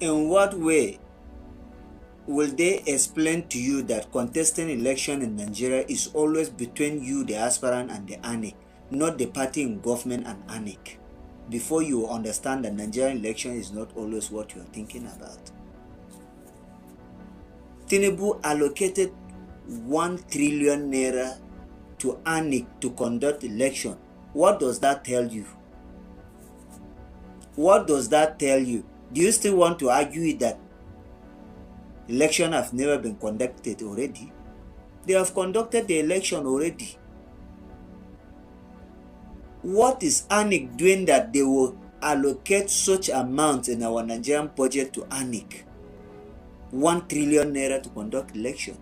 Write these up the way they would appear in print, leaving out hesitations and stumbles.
In what way will they explain to you that contesting election in Nigeria is always between you, the aspirant, and the INEC, not the party in government and INEC? Before you understand that Nigerian election is not always what you're thinking about. Tinubu allocated 1 trillion naira to INEC to conduct election. What does that tell you? What does that tell you? Do you still want to argue that election have never been conducted already? They have conducted the election already. What is INEC doing that they will allocate such amount in our Nigerian budget to INEC? 1 trillion naira to conduct election.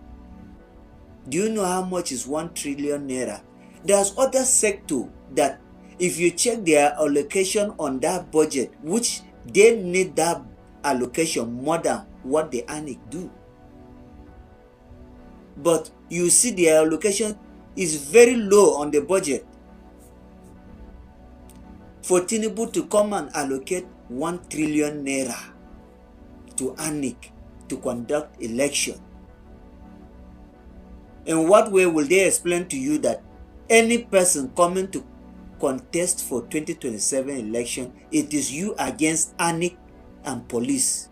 Do you know how much is 1 trillion naira? There's other sector that if you check their allocation on that budget, which they need that allocation more than what the INEC do. But you see their allocation is very low on the budget. For Tinubu to come and allocate 1 trillion naira to INEC to conduct election, in what way will they explain to you that any person coming to contest for 2027 election, it is you against INEC and police,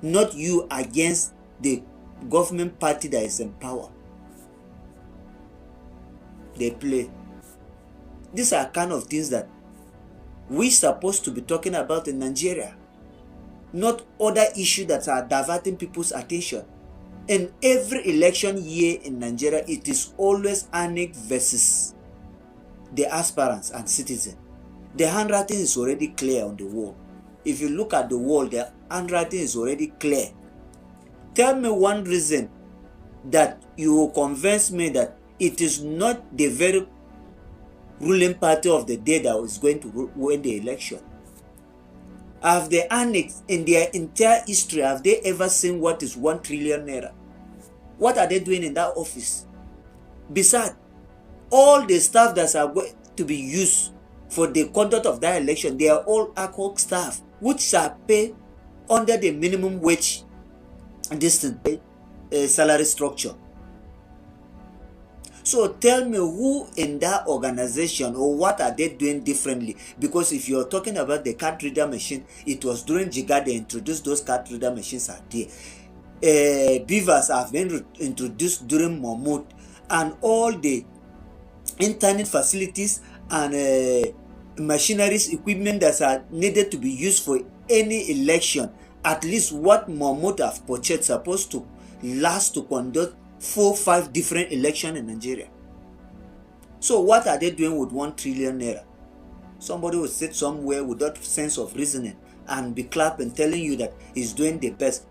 not you against the government party that is in power? They play. These are kind of things that we're supposed to be talking about in Nigeria, not other issues that are diverting people's attention. In every election year in Nigeria, it is always INEC versus the aspirants and citizens. The handwriting is already clear on the wall. If you look at the wall, the handwriting is already clear. Tell me one reason that you will convince me that it is not the very ruling party of the day that is going to win the election. Have the INEC in their entire history, have they ever seen what is 1 trillion naira? What are they doing in that office? Besides, all the staff that are going to be used for the conduct of that election, they are all ad hoc staff, which are paid under the minimum wage salary structure. So tell me who in that organization, or what are they doing differently? Because if you're talking about the card reader machine, it was during Jiga they introduced those card reader machines are there. Beavers have been introduced during Mahmoud, and all the internet facilities and machineries, equipment that are needed to be used for any election, at least what Mahmoud have purchased, supposed to last to conduct 4-5 different elections in Nigeria. So what are they doing with 1 trillion naira? Somebody will sit somewhere without sense of reasoning and be clapping, telling you that he's doing the best.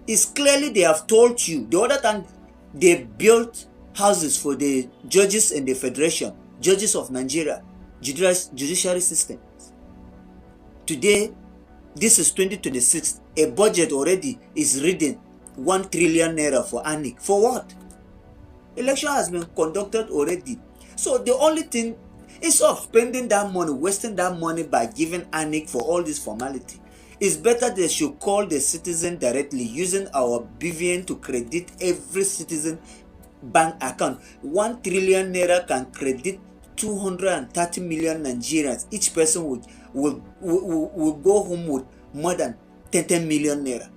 It's clearly they have told you. The other time they built houses for the judges in the federation, judges of Nigeria, judiciary system. Today, this is 2026. A budget already is reading 1 trillion naira for INEC. For what? Election has been conducted already. So the only thing is of spending that money, wasting that money by giving INEC for all this formality. It's better they should call the citizen directly using our BVN to credit every citizen bank account. 1 trillion naira can credit 230 million Nigerians. Each person will go home with more than 10 million naira.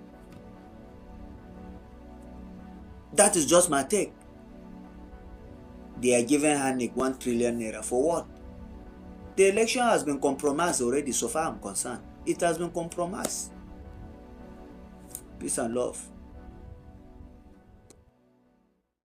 That is just my take. They are giving INEC 1 trillion naira for what? The election has been compromised already, so far I'm concerned. It has been compromised. Peace and love.